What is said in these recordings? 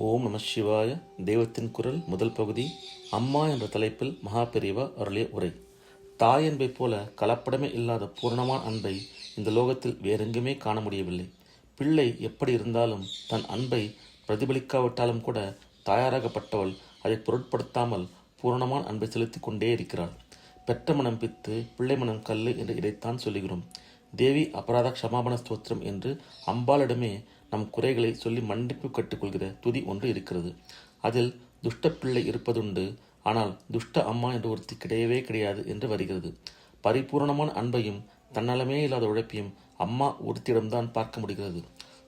ஓம் நம சிவாய. தெய்வத்தின் குரல் முதல் பகுதி. அம்மா என்ற தலைப்பில் மகாபெரிவா அருளிய உரை. தாய் அன்பை போல கலப்படமே இல்லாத பூர்ணமான அன்பை இந்த லோகத்தில் வேறெங்குமே காண முடியவில்லை. பிள்ளை எப்படி இருந்தாலும் தன் அன்பை பிரதிபலிக்காவிட்டாலும் கூட தாயாராகப்பட்டவள் அதை பொருட்படுத்தாமல் பூரணமான அன்பை செலுத்தி கொண்டே இருக்கிறாள். பெற்ற மனம் பித்து, பிள்ளை மனம் கல்லு என்று இதைத்தான் சொல்லுகிறோம். தேவி அபராத க்ஷமாபண ஸ்தோத்திரம் என்று அம்பாளிடமே நம் குறைகளை சொல்லி மன்னிப்பு கற்றுக்கொள்கிற துதி ஒன்று இருக்கிறது. அதில் துஷ்ட பிள்ளை இருப்பதுண்டு, ஆனால் துஷ்ட அம்மா என்று ஒருத்தி கிடையவே கிடையாது என்று வருகிறது. பரிபூர்ணமான அன்பையும் தன்னலமே இல்லாத உழைப்பையும் அம்மா ஒருத்தியிடம்தான் பார்க்க முடிகிறது.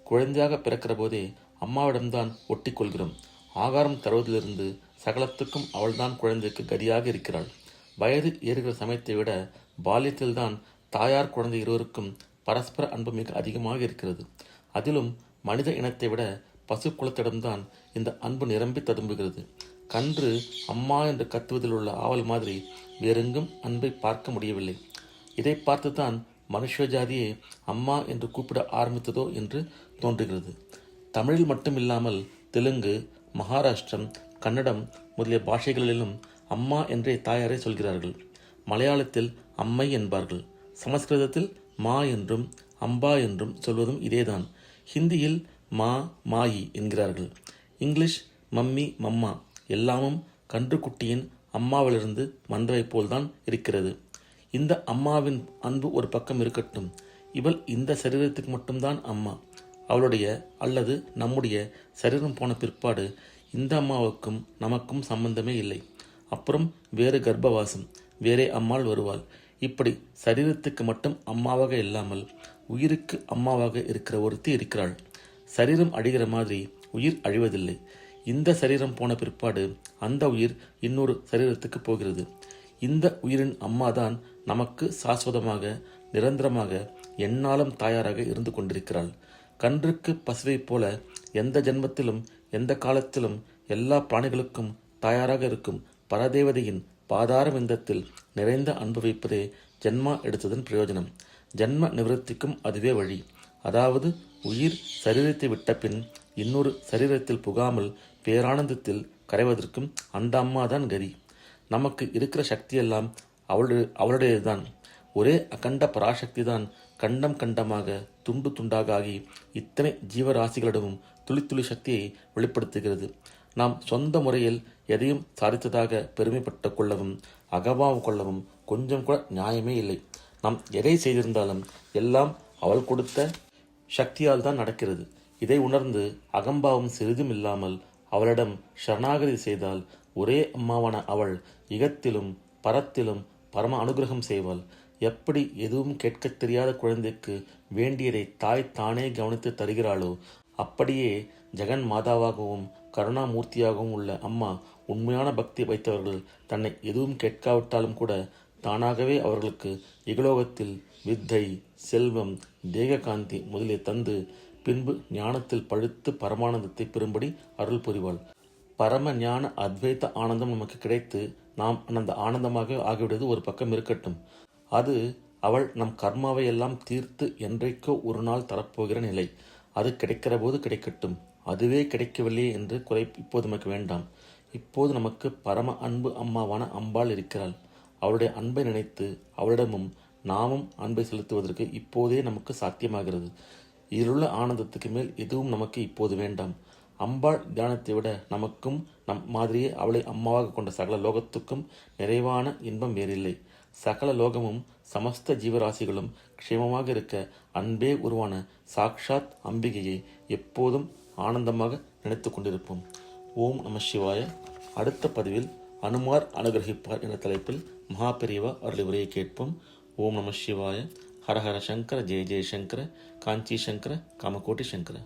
குழந்தையாக பிறக்கிற போதே அம்மாவிடம்தான் ஒட்டி கொள்கிறோம். ஆகாரம் தருவதிலிருந்து சகலத்துக்கும் அவள்தான் குழந்தைக்கு கதியாக இருக்கிறாள். வயது ஏறுகிற சமயத்தை விட பால்யத்தில்தான் தாயார் குழந்தை இருவருக்கும் பரஸ்பர அன்பு மிக அதிகமாக இருக்கிறது. அதிலும் மனித இனத்தை விட பசு குலத்திடம்தான் இந்த அன்பு நிரம்பி ததும்புகிறது. கன்று அம்மா என்று கத்துவதில் உள்ள ஆவல் மாதிரி வேறெங்கும் அன்பை பார்க்க முடியவில்லை. இதை பார்த்துதான் மனுஷ ஜாதியே அம்மா என்று கூப்பிட ஆரம்பித்ததோ என்று தோன்றுகிறது. தமிழில் மட்டுமில்லாமல் தெலுங்கு, மகாராஷ்டிரம், கன்னடம் முதலிய பாஷைகளிலும் அம்மா என்றே தாயாரை சொல்கிறார்கள். மலையாளத்தில் அம்மை என்பார்கள். சமஸ்கிருதத்தில் மா என்றும் அம்பா என்றும் சொல்வதும் இதேதான். ஹிந்தியில் மா, மாயி என்கிறார்கள். இங்கிலீஷ் மம்மி, மம்மா எல்லாமும் கன்றுக்குட்டியின் அம்மாவிலிருந்து வந்தவை போல்தான் இருக்கிறது. இந்த அம்மாவின் அன்பு ஒரு பக்கம் இருக்கட்டும். இவள் இந்த சரீரத்துக்கு மட்டும்தான் அம்மா. அவளுடைய அல்லது நம்முடைய சரீரம் போன பிற்பாடு இந்த அம்மாவுக்கும் நமக்கும் சம்பந்தமே இல்லை. அப்புறம் வேறு கர்ப்பவாசம், வேறே அம்மாள் வருவாள். இப்படி சரீரத்துக்கு மட்டும் அம்மாவாக இல்லாமல் உயிருக்கு அம்மாவாக இருக்கிற ஒருத்தி இருக்கிறாள். சரீரம் அழிகிற மாதிரி உயிர் அழிவதில்லை. இந்த சரீரம் போன பிற்பாடு அந்த உயிர் இன்னொரு சரீரத்துக்கு போகிறது. இந்த உயிரின் அம்மாதான் நமக்கு சாஸ்வதமாக, நிரந்தரமாக, எந்நாளும் தாயாராக இருந்து கொண்டிருக்கிறாள். கன்றுக்கு பசுவை போல எந்த ஜென்மத்திலும் எந்த காலத்திலும் எல்லா பிராணிகளுக்கும் தாயாராக இருக்கும் பரதேவதையின் பாதார விந்தத்தில் நிறைந்த அன்பு வைப்பதே ஜென்மா எடுத்ததன் பிரயோஜனம். ஜென்ம நிவர்த்திக்கும் அதுவே வழி. அதாவது உயிர் சரீரத்தை விட்ட பின் இன்னொரு சரீரத்தில் புகாமல் பேரானந்தத்தில் கரைவதற்கும் அந்த அம்மாதான் கதி. நமக்கு இருக்கிற சக்தியெல்லாம் அவளுடையதுதான். ஒரே அகண்ட பராசக்தி தான் கண்டம் கண்டமாக, துண்டு துண்டாக ஆகி இத்தனை ஜீவராசிகளிடமும் துளி துளி சக்தியை வெளிப்படுத்துகிறது. நாம் சொந்த முறையில் எதையும் சாதித்ததாக பெருமைப்பட்டு கொள்ளவும் அகபாவம் கொள்ளவும் கொஞ்சம் கூட நியாயமே இல்லை. நாம் எதை செய்திருந்தாலும் எல்லாம் அவள் கொடுத்த சக்தியால் தான் நடக்கிறது. இதை உணர்ந்து அகம்பாவம் சிறிதும் இல்லாமல் அவளிடம் சரணாகதி செய்தால் ஒரே அம்மாவான அவள் இகத்திலும் பரத்திலும் பரம அனுகிரகம் செய்வாள். எப்படி எதுவும் கேட்கத் தெரியாத குழந்தைக்கு வேண்டியதை தாய் தானே கவனித்து தருகிறாளோ அப்படியே ஜெகன் மாதாவாகவும் கருணாமூர்த்தியாகவும் உள்ள அம்மா உண்மையான பக்தி வைத்தவர்கள் தன்னை எதுவும் கேட்காவிட்டாலும் கூட தானாகவே அவர்களுக்கு இகலோகத்தில் வித்தை, செல்வம், தேககாந்தி முதலிய தந்து பின்பு ஞானத்தில் பழுத்து பரமானந்தத்தை பெறும்படி அருள் புரிவாள். பரம ஞான அத்வைத ஆனந்தம் நமக்கு கிடைத்து நாம் அந்த ஆனந்தமாக ஆகிவிடுவது ஒரு பக்கம் இருக்கட்டும். அது அவள் நம் கர்மாவை எல்லாம் தீர்த்து என்றைக்கோ ஒரு நாள் தரப்போகிற நிலை. அது கிடைக்கிற போது கிடைக்கட்டும். அதுவே கிடைக்கவில்லையே என்று குறை இப்போது நமக்கு வேண்டாம். இப்போது நமக்கு பரம அன்பு அம்மாவான அம்பாள் இருக்கிறாள். அவளுடைய அன்பை நினைத்து அவளிடமும் நாமும் அன்பை செலுத்துவதற்கு இப்போதே நமக்கு சாத்தியமாகிறது. இதிலுள்ள ஆனந்தத்துக்கு மேல் எதுவும் நமக்கு இப்போது வேண்டாம். அம்பாள் தியானத்தை விட நமக்கும் நம் மாதிரியே அவளை அம்மாவாக கொண்ட சகல லோகத்துக்கும் நிறைவான இன்பம் வேறில்லை. சகல லோகமும் சமஸ்த ஜீவராசிகளும் க்ஷேமமாக இருக்க அன்பே உருவான சாக்ஷாத் அம்பிகையை எப்போதும் ஆனந்தமாக நினைத்து கொண்டிருப்போம். ஓம் நம சிவாய. அடுத்த பதிவில் அனுமார் அனுகிரகிப்பார் என்ற தலைப்பில் மகாபெரிவா அருளி உரையை கேட்போம். ஓம் நம சிவாய. ஹரஹர சங்கர, ஜெய ஜெய சங்கர, காஞ்சி சங்கர, காமகோட்டி சங்கர.